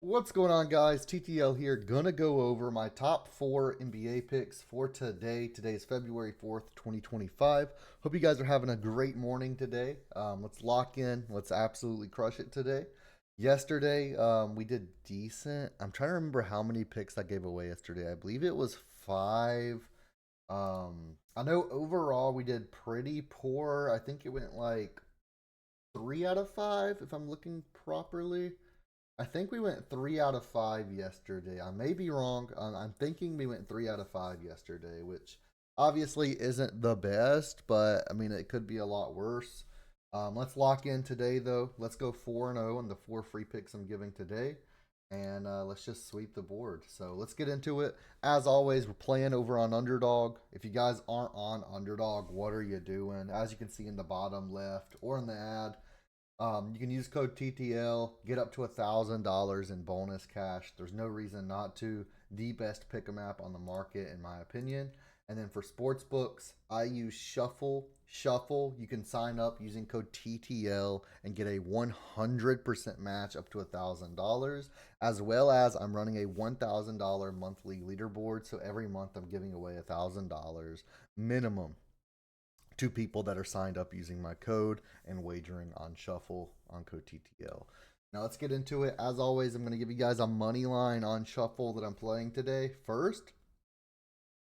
What's going on, guys? TTL here. Gonna go over my top four NBA picks for today. Today is February 4th, 2025. Hope you guys are having a great morning today. Let's lock in. Let's absolutely crush it today. Yesterday, we did decent. I'm trying to remember how many picks I gave away yesterday. I believe it was five. I know overall we did pretty poor. I think it went like three out of five, if I'm looking properly. I think we went three out of five yesterday. I may be wrong. I'm thinking we went three out of five yesterday, which obviously isn't the best, but I mean, it could be a lot worse. Let's lock in today, though. Let's go 4-0 on the four free picks I'm giving today. And let's just sweep the board. So let's get into it. As always, we're playing over on Underdog. If you guys aren't on Underdog, what are you doing? As you can see in the bottom left or in the ad, you can use code TTL, get up to $1,000 in bonus cash. There's no reason not to. The best pick 'em app on the market, in my opinion. And then for sports books, I use Shuffle. Shuffle, you can sign up using code TTL and get a 100% match up to $1,000, as well as I'm running a $1,000 monthly leaderboard. So every month I'm giving away $1,000 minimum to people that are signed up using my code and wagering on Shuffle on code TTL. Now let's get into it. As always, I'm going to give you guys a money line on Shuffle that I'm playing today first.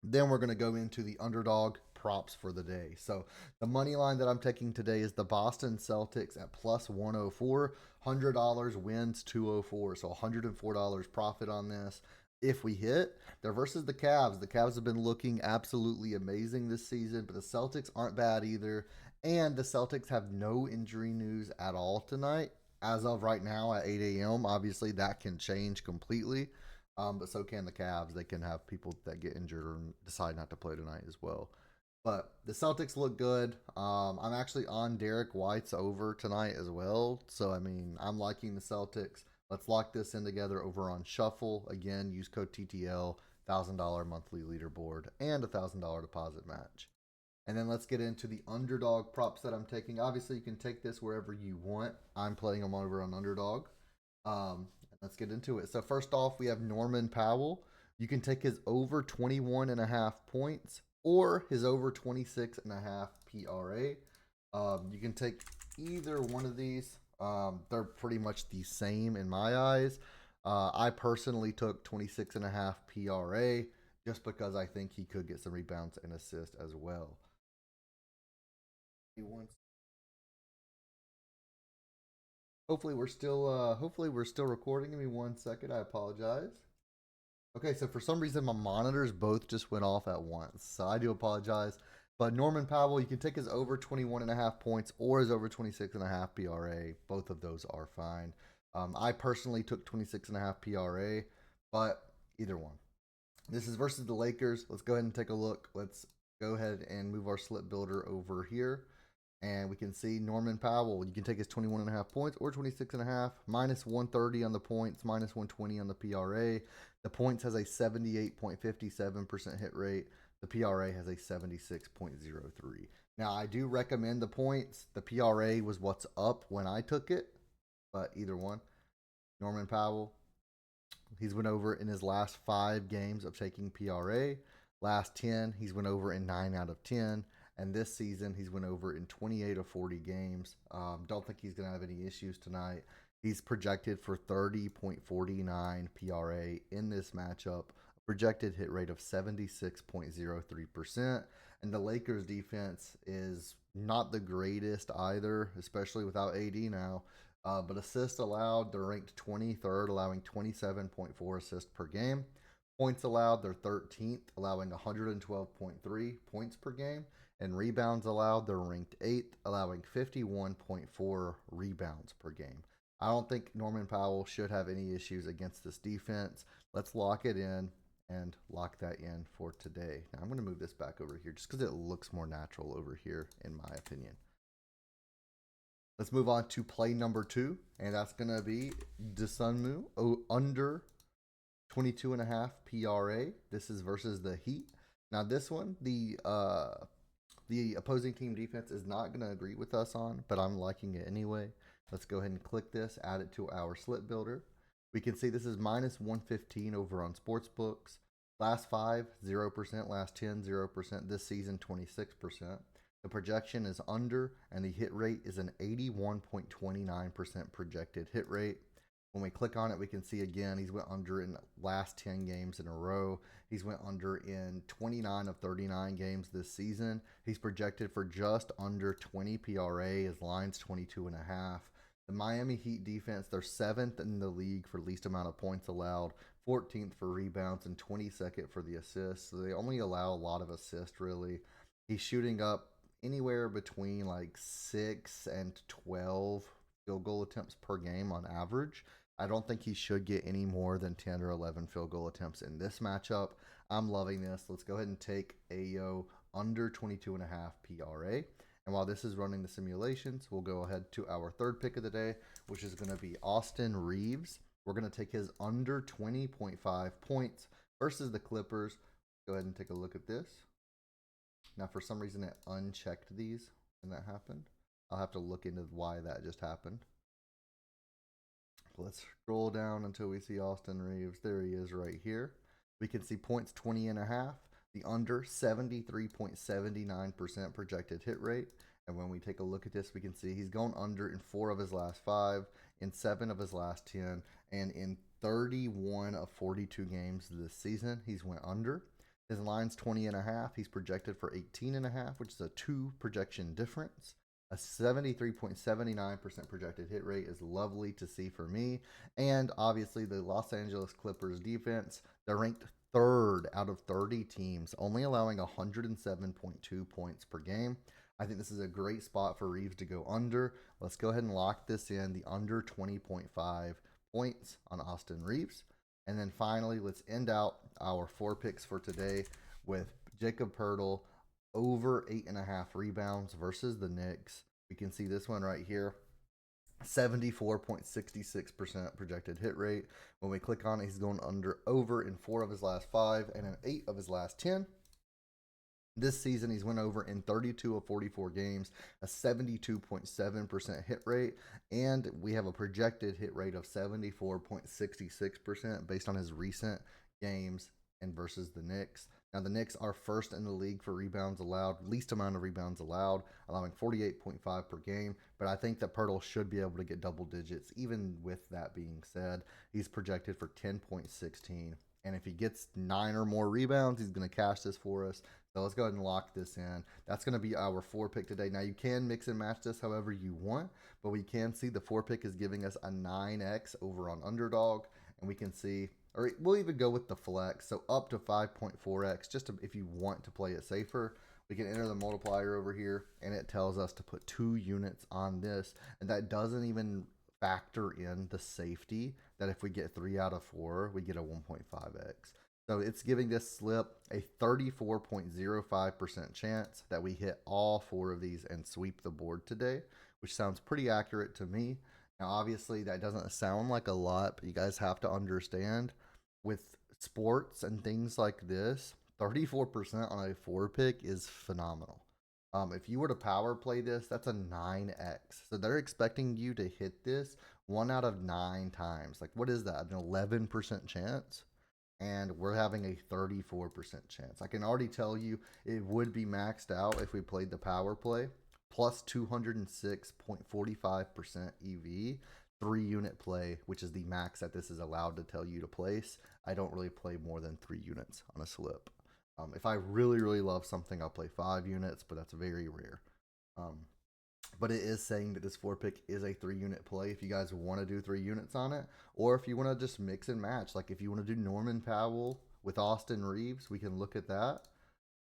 Then we're going to go into the underdog props for the day. So the money line that I'm taking today is the Boston Celtics at plus 104. $100 wins 204. So $104 profit on this. If we hit, they're versus the Cavs. The Cavs have been looking absolutely amazing this season, but the Celtics aren't bad either. And the Celtics have no injury news at all tonight. As of right now at 8 a.m., obviously that can change completely. But so can the Cavs. They can have people that get injured or decide not to play tonight as well. But the Celtics look good. I'm actually on Derek White's over tonight as well. So, I mean, I'm liking the Celtics. Let's lock this in together over on Shuffle. Again, use code TTL, $1,000 monthly leaderboard, and $1,000 deposit match. And then let's get into the underdog props that I'm taking. Obviously, you can take this wherever you want. I'm playing them over on underdog. Let's get into it. So first off, we have Norman Powell. You can take his over 21 and a half points or his over 26 and a half PRA. You can take either one of these. They're pretty much the same in my eyes. I personally took 26 and a half PRA just because I think he could get some rebounds and assists as well. He wants. Hopefully we're still recording. Give me 1 second. I apologize. Okay, so for some reason my monitors both just went off at once. So I do apologize. But Norman Powell, you can take his over 21 and a half points or his over 26 and a half PRA. Both of those are fine. I personally took 26 and a half PRA, but either one. This is versus the Lakers. Let's go ahead and take a look. Let's go ahead and move our slip builder over here. And we can see Norman Powell. You can take his 21 and a half points or 26 and a half, minus 130 on the points, minus 120 on the PRA. The points has a 78.57% hit rate. The PRA has a 76.03. Now, I do recommend the points. The PRA was what's up when I took it, but either one. Norman Powell, he's went over in his last 5 games of taking PRA. Last 10, he's went over in 9 out of 10. And this season, he's went over in 28 of 40 games. Don't think he's going to have any issues tonight. He's projected for 30.49 PRA in this matchup, a projected hit rate of 76.03%. And the Lakers defense is not the greatest either, especially without AD now. But assists allowed, they're ranked 23rd, allowing 27.4 assists per game. Points allowed, they're 13th, allowing 112.3 points per game. And rebounds allowed, they're ranked 8th, allowing 51.4 rebounds per game. I don't think Norman Powell should have any issues against this defense. Let's lock it in and lock that in for today. Now, I'm going to move this back over here just because it looks more natural over here, in my opinion. Let's move on to play number 2, and that's going to be Dosunmu under 22 and a half PRA. This is versus the Heat. Now, this one, the opposing team defense is not going to agree with us on, but I'm liking it anyway. Let's go ahead and click this, add it to our slip builder. We can see this is minus 115 over on sportsbooks. Last 5, 0%. Last 10, 0%. This season, 26%. The projection is under, and the hit rate is an 81.29% projected hit rate. When we click on it, we can see again he's went under in the last 10 games in a row. He's went under in 29 of 39 games this season. He's projected for just under 20 PRA. His line's 22.5. The Miami Heat defense, they're 7th in the league for least amount of points allowed, 14th for rebounds, and 22nd for the assists. So they only allow a lot of assists, really. He's shooting up anywhere between like 6 and 12 field goal attempts per game on average. I don't think he should get any more than 10 or 11 field goal attempts in this matchup. I'm loving this. Let's go ahead and take Ayo under 22.5 PRA. And while this is running the simulations, we'll go ahead to our third pick of the day, which is going to be Austin Reaves. We're going to take his under 20.5 points versus the Clippers. Go ahead and take a look at this. Now, for some reason, it unchecked these when that happened. I'll have to look into why that just happened. Let's scroll down until we see Austin Reaves. There he is right here. We can see points 20.5. The under 73.79% projected hit rate. And when we take a look at this, we can see he's gone under in 4 of his last 5, in 7 of his last 10, and in 31 of 42 games this season, he's went under. His line's 20.5. He's projected for 18.5, which is a 2 projection difference. A 73.79% projected hit rate is lovely to see for me. And obviously, the Los Angeles Clippers defense, they're ranked 3rd out of 30 teams, only allowing 107.2 points per game. I think this is a great spot for Reaves to go under. Let's go ahead and lock this in, the under 20.5 points on Austin Reaves. And then finally, let's end out our 4 picks for today with Jakob Poeltl over 8.5 rebounds versus the Knicks. We can see this one right here. 74.66% projected hit rate. When we click on it, he's going over in 4 of his last 5 and in 8 of his last 10. This season, he's went over in 32 of 44 games, a 72.7% hit rate, and we have a projected hit rate of 74.66% based on his recent games and versus the Knicks. Now, the Knicks are 1st in the league for rebounds allowed, least amount of rebounds allowed, allowing 48.5 per game. But I think that Poeltl should be able to get double digits. Even with that being said, he's projected for 10.16. And if he gets 9 or more rebounds, he's going to cash this for us. So let's go ahead and lock this in. That's going to be our 4 pick today. Now, you can mix and match this however you want, but we can see the 4 pick is giving us a 9x over on underdog. And we can see, or we'll even go with the flex, so up to 5.4x, just if you want to play it safer. We can enter the multiplier over here, and it tells us to put 2 units on this, and that doesn't even factor in the safety that if we get 3 out of 4, we get a 1.5x. So it's giving this slip a 34.05% chance that we hit all 4 of these and sweep the board today, which sounds pretty accurate to me. Now, obviously, that doesn't sound like a lot, but you guys have to understand with sports and things like this, 34% on a 4 pick is phenomenal. If you were to power play this, that's a 9x. So they're expecting you to hit this 1 out of 9 times. Like, what is that? An 11% chance? And we're having a 34% chance. I can already tell you it would be maxed out if we played the power play. Plus 206.45% EV, 3 unit play, which is the max that this is allowed to tell you to place. I don't really play more than 3 units on a slip. If I really, really love something, I'll play 5 units, but that's very rare. But it is saying that this 4 pick is a 3 unit play if you guys want to do 3 units on it, or if you want to just mix and match. Like if you want to do Norman Powell with Austin Reaves, we can look at that.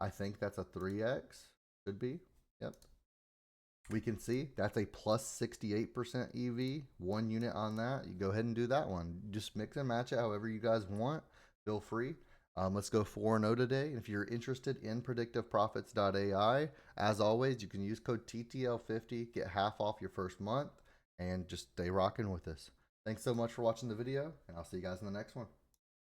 I think that's a 3x. Should be. Yep. We can see that's a plus 68% EV, 1 unit on that. You go ahead and do that one. Just mix and match it however you guys want. Feel free. Let's go 4-0 today. If you're interested in predictiveprofits.ai, as always, you can use code TTL50, get half off your first month, and just stay rocking with us. Thanks so much for watching the video, and I'll see you guys in the next one.